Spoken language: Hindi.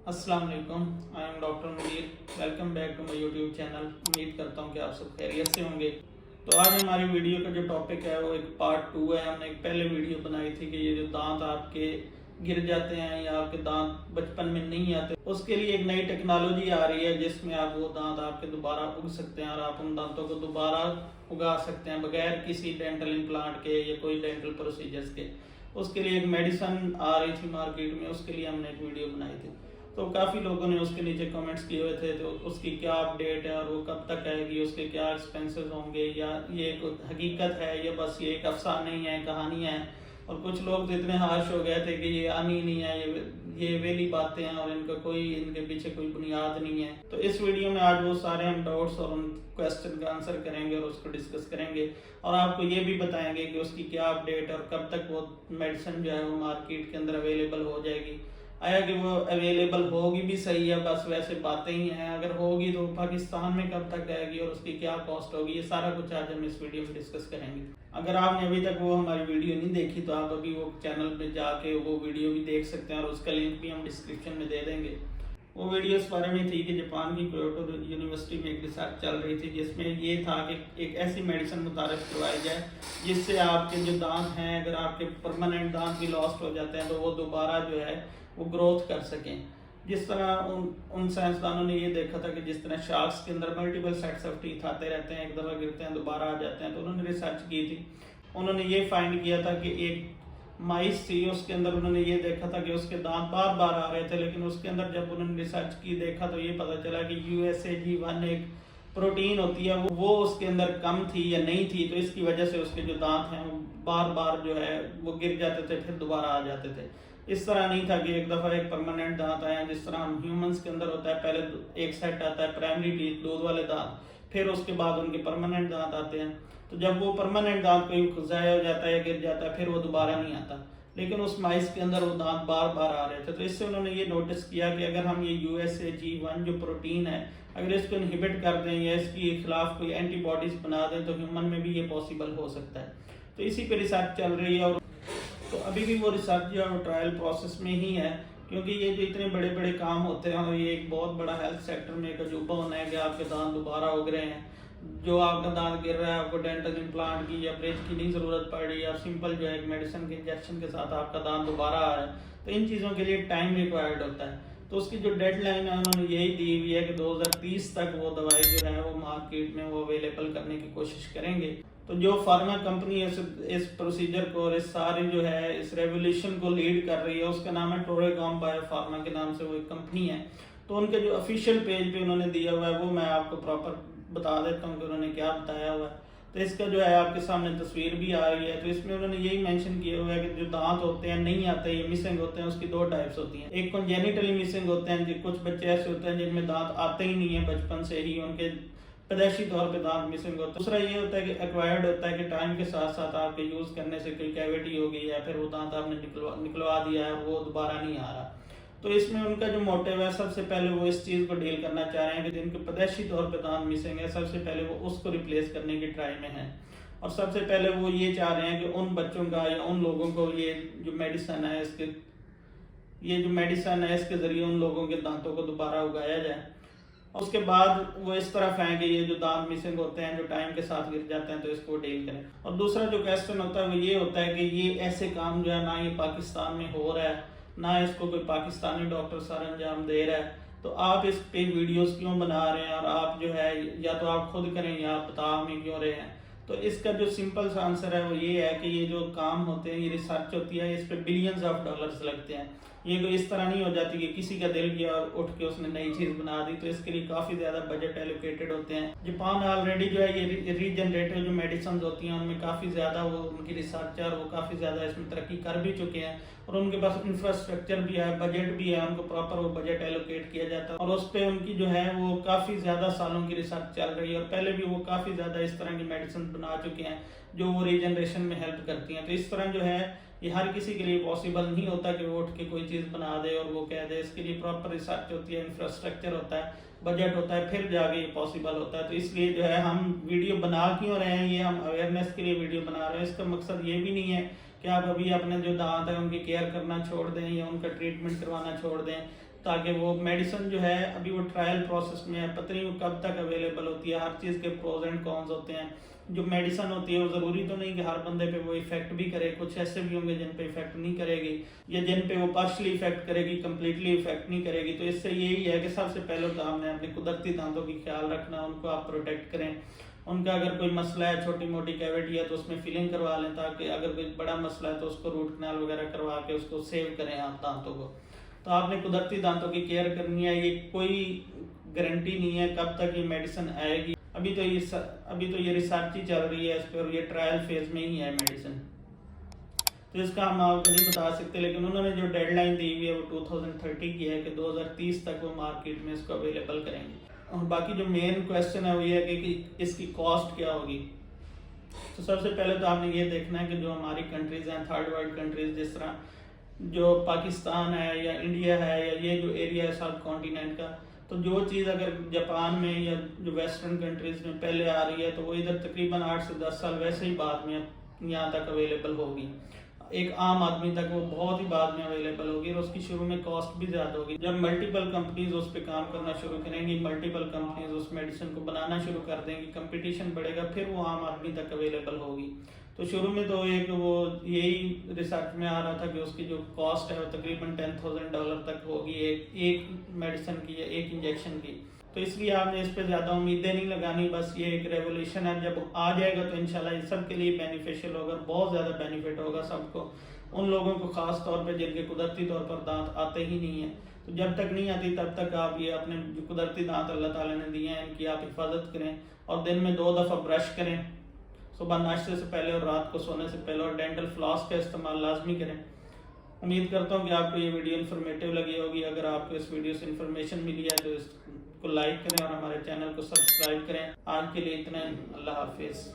अस्सलाम वालेकुम। I am doctor Munir. Welcome back to my YouTube channel. उम्मीद करता हूँ कि आप सब खैरियत से होंगे। तो आज हमारी वीडियो का जो टॉपिक है वो एक पार्ट 2 है। हमने एक पहले वीडियो बनाई थी कि ये जो दांत आपके गिर जाते हैं या आपके दांत बचपन में नहीं आते, उसके लिए एक नई टेक्नोलॉजी आ रही है जिसमें आप वो दांत आपके दोबारा उग सकते हैं और आप उन दांतों को दोबारा उगा सकते हैं बगैर किसी डेंटल इम्प्लांट के या कोई डेंटल प्रोसीजर्स के। उसके लिए एक मेडिसिन आ रही थी मार्केट में, उसके लिए हमने एक वीडियो बनाई थी। तो काफ़ी लोगों ने उसके नीचे कमेंट्स किए हुए थे, तो उसकी क्या अपडेट है और वो कब तक आएगी, उसके क्या एक्सपेंसेस होंगे, या ये एक हकीकत है या बस ये एक अफसाने ही है, कहानी है। और कुछ लोग तो इतने हाश हो गए थे कि ये आनी नहीं है, ये वेली बातें हैं और इनके पीछे कोई बुनियाद नहीं है। तो इस वीडियो में आज वो सारे हम डाउट्स और उन क्वेश्चन का आंसर करेंगे और उसको डिस्कस करेंगे और आपको ये भी बताएंगे कि उसकी क्या अपडेट है और कब तक वो मेडिसिन जो है वो मार्केट के अंदर अवेलेबल हो जाएगी। आया कि वो अवेलेबल होगी भी सही है, बस वैसे बातें ही हैं। अगर होगी तो पाकिस्तान में कब तक आएगी और उसकी क्या कॉस्ट होगी, ये सारा कुछ आज हम इस वीडियो में डिस्कस करेंगे। अगर आपने अभी तक वो हमारी वीडियो नहीं देखी तो आप अभी वो चैनल पे जाके वो वीडियो भी देख सकते हैं और उसका लिंक भी हम डिस्क्रिप्शन में दे देंगे। वो वीडियो इस बारे में थी कि जापान की क्योटो यूनिवर्सिटी में एक रिसर्च चल रही थी जिसमें ये था कि एक ऐसी मेडिसिन मुतारिफ करवाई जाए जिससे आपके जो दांत हैं, अगर आपके परमानेंट दांत भी लॉस्ट हो जाते हैं तो वो दोबारा जो है वो ग्रोथ कर सकें। जिस तरह उन साइंसदानों ने ये देखा था कि जिस तरह शार्क्स के अंदर मल्टीपल सेट्स ऑफ टीथ आते रहते हैं, एक दफ़ा गिरते हैं दोबारा आ जाते हैं, तो उन्होंने रिसर्च की थी। उन्होंने ये फाइंड किया था कि एक माइस थी, उसके अंदर उन्होंने ये देखा था कि उसके दांत बार बार आ रहे थे, लेकिन उसके अंदर जब उन्होंने रिसर्च की देखा तो ये पता चला कि USAG1 एक प्रोटीन होती है, वो उसके अंदर कम थी या नहीं थी, तो इसकी वजह से उसके जो दांत हैं वो बार बार जो है वो गिर जाते थे फिर दोबारा आ जाते थे। इस तरह नहीं था कि एक दफ़ा एक परमानेंट दांत आया, जिस तरह हम ह्यूमंस के अंदर होता है, पहले एक सेट आता है प्राइमरी टीथ, दूध वाले दांत, फिर उसके बाद उनके परमानेंट दांत आते हैं। तो जब वो परमानेंट दांत कोई ज़ाया हो जाता है या गिर जाता है फिर वो दोबारा नहीं आता, लेकिन उस माइस के अंदर वो दांत बार बार आ रहे थे। तो इससे उन्होंने ये नोटिस किया कि अगर हम ये USAG1 जो प्रोटीन है, अगर इसको इनहिबिट कर दें या इसके खिलाफ कोई एंटीबॉडीज बना दें तो ह्यूमन में भी ये पॉसिबल हो सकता है। तो इसी पे रिसर्च चल रही है और तो अभी भी वो रिसर्च और ट्रायल प्रोसेस में ही है, क्योंकि ये जो इतने बड़े बड़े काम होते हैं और ये एक बहुत बड़ा हेल्थ सेक्टर में एक अजूबा होना है कि आपके दांत दोबारा उग रहे हैं। जो आपका दांत गिर रहा है, आपको डेंटल इम्प्लांट की या ब्रिज की नहीं ज़रूरत पड़ रही है, आप सिंपल जो है एक मेडिसिन के इंजेक्शन के साथ आपका दांत दोबारा आ रहा है, तो इन चीज़ों के लिए टाइम रिक्वायर्ड होता है। तो उसकी जो डेडलाइन है उन्होंने यही दी हुई है कि 2030 तक वो दवाई जो है वो मार्केट में वो अवेलेबल करने की कोशिश करेंगे। तो जो फार्मा कंपनी इस प्रोसीजर को और इस सारे जो है इस रेवोल्यूशन को लीड कर रही है उसका नाम है टोरेकॉम बायो फार्मा के नाम से वो एक कंपनी है। तो उनके जो ऑफिशियल पेज पे उन्होंने दिया हुआ है वो मैं आपको प्रॉपर बता देता हूँ कि उन्होंने क्या बताया हुआ है। तो इसका जो है आपके सामने तस्वीर भी आ रही है। तो इसमें उन्होंने यही मेंशन किया हुआ है कि जो दांत होते हैं नहीं आते, ये मिसिंग होते हैं, उसकी दो टाइप्स होती हैं। एक कॉन्जेनिटली मिसिंग होते हैं, कुछ बच्चे ऐसे होते हैं जिनमें दांत आते ही नहीं है, बचपन से ही उनके पैदाइशी तौर पे दांत मिसिंग होता है। दूसरा ये होता है कि एक्वायर्ड होता है कि टाइम के साथ साथ आपके यूज़ करने से कोई कैविटी हो गई या फिर वो दांत आपने निकलवा दिया है और वो दोबारा नहीं आ रहा। तो इसमें उनका जो मोटिव है, सबसे पहले वो इस चीज़ को डील करना चाह रहे हैं कि जिनके पैदाइशी तौर पे दांत मिसिंग है, सबसे पहले वो उसको रिप्लेस करने की ट्राई में है। और सबसे पहले वो ये चाह रहे हैं कि उन बच्चों का या उन लोगों को ये जो मेडिसन है इसके ज़रिए उन लोगों के दांतों को दोबारा उगाया जाए। उसके बाद वो इस तरफ हैं कि ये जो दांत मिसिंग होते हैं जो टाइम के साथ गिर जाते हैं, तो इसको डील करें। और दूसरा जो क्वेश्चन होता है वो ये होता है कि ये ऐसे काम जो है ना ये पाकिस्तान में हो रहा है, ना इसको कोई पाकिस्तानी डॉक्टर सर अंजाम दे रहा है, तो आप इस पे वीडियोस क्यों बना रहे हैं और आप जो है या तो आप खुद करें या आप बता हमें क्यों रहे हैं। तो इसका जो सिंपल सा आंसर है वो ये है कि ये जो काम होते हैं, ये रिसर्च होती है, इस पे बिलियंस ऑफ डॉलर्स लगते हैं। ये कोई इस तरह नहीं हो जाती कि किसी का दिल किया और उठ के उसने नई चीज़ बना दी, तो इसके लिए काफ़ी ज़्यादा बजट एलोकेटेड होते हैं। जापान ऑलरेडी जो है ये रीजनरेटिव जो मेडिसिन होती हैं उनमें काफ़ी ज़्यादा वो उनकी रिसर्चर वो काफ़ी ज़्यादा इसमें तरक्की कर भी चुके हैं और उनके पास इंफ्रास्ट्रक्चर भी है, बजट भी है, उनको प्रॉपर वो बजट एलोकेट किया जाता है और उस पर उनकी जो है वो काफ़ी ज़्यादा सालों की रिसर्च चल रही है और पहले भी वो काफ़ी ज़्यादा इस तरह की मेडिसिन बना चुके हैं जो वो रीजनरेशन में हेल्प करती हैं। तो इस तरह जो है ये हर किसी के लिए पॉसिबल नहीं होता कि वो उठ के कोई चीज़ बना दे और वो कह दे। इसके लिए प्रॉपर रिसर्च होती है, इंफ्रास्ट्रक्चर होता है, बजट होता है, फिर जाके ये पॉसिबल होता है। तो इसलिए जो है हम वीडियो बना क्यों रहे हैं, ये हम अवेयरनेस के लिए वीडियो बना रहे हैं। इसका मकसद ये भी नहीं है कि आप अभी अपने जो दांत है उनकी केयर करना छोड़ दें या उनका ट्रीटमेंट करवाना छोड़ दें। ताकि वो मेडिसिन जो है अभी वो ट्रायल प्रोसेस में है, पता नहीं वो कब तक अवेलेबल होती है। हर चीज़ के प्रोज एंड कॉन्स होते हैं। जो मेडिसिन होती है वो ज़रूरी तो नहीं कि हर बंदे पे वो इफेक्ट भी करे, कुछ ऐसे भी होंगे जिन पे इफेक्ट नहीं करेगी या जिन पे वो पार्शली इफेक्ट करेगी, कम्प्लीटली इफेक्ट नहीं करेगी। तो इससे यही है कि सबसे पहले तो हमने अपने कुदरती दांतों की ख्याल रखना, उनको आप प्रोटेक्ट करें। उनका अगर कोई मसला है, छोटी मोटी कैविटी है, तो उसमें फिलिंग करवा लें, ताकि अगर कोई बड़ा मसला है तो उसको रूट कनाल वगैरह करवा के उसको सेव करें आप दांतों को। तो आपने कुदरती दांतों की केयर करनी है। ये कोई गारंटी नहीं है कब तक ये मेडिसिन आएगी। अभी तो ये रिसर्च ही चल रही है इस पर, ये ट्रायल फेज में ही है मेडिसिन, तो इसका हम आपको नहीं बता सकते। लेकिन उन्होंने जो डेडलाइन दी हुई है वो 2030 की है कि 2030 तक वो मार्केट में इसको अवेलेबल करेंगे। और बाकी जो मेन क्वेश्चन है वो ये है कि इसकी कॉस्ट क्या होगी। तो सबसे पहले तो आपने ये देखना है कि जो हमारी कंट्रीज हैं, थर्ड वर्ल्ड कंट्रीज, जिस तरह जो पाकिस्तान है या इंडिया है या ये जो एरिया है साउथ कॉन्टिनेंट का, तो जो चीज़ अगर जापान में या जो वेस्टर्न कंट्रीज में पहले आ रही है तो वो इधर तकरीबन 8 से 10 साल वैसे ही बाद में यहाँ तक अवेलेबल होगी। एक आम आदमी तक वो बहुत ही बाद में अवेलेबल होगी और उसकी शुरू में कॉस्ट भी ज़्यादा होगी। जब मल्टीपल कंपनीज उस पर काम करना शुरू करेंगी, मल्टीपल कंपनीज उस मेडिसिन को बनाना शुरू कर देंगी, कंपटीशन बढ़ेगा, फिर वो आम आदमी तक अवेलेबल होगी। तो शुरू में तो एक वो यही रिसर्च में आ रहा था कि उसकी जो कॉस्ट है वो तकरीबन $10,000 तक होगी एक मेडिसिन की या एक इंजेक्शन की। तो इसलिए आपने इस पर ज़्यादा उम्मीदें नहीं लगानी। बस ये एक रेवोल्यूशन है, जब आ जाएगा तो इंशाल्लाह ये सब के लिए बेनिफिशियल होगा, बहुत ज़्यादा बेनिफिट होगा सबको। उन लोगों को ख़ास तौर पे जिनके कुदरती तौर पर दांत आते ही नहीं है, तो जब तक नहीं आती तब तक आप ये अपने जो कुदरती दांत अल्लाह ताला ने दिए हैं इनकी आप हिफाजत करें और दिन में 2 दफ़ा ब्रश करें, सुबह नाश्ते से पहले और रात को सोने से पहले, और डेंटल फ्लॉस का इस्तेमाल लाजमी करें। उम्मीद करता हूँ कि आपको ये वीडियो इन्फॉर्मेटिव लगी होगी। अगर आपको इस वीडियो से इन्फॉर्मेशन मिली है तो इसको लाइक करें और हमारे चैनल को सब्सक्राइब करें। आज के लिए इतना ही, अल्लाह हाफिज़।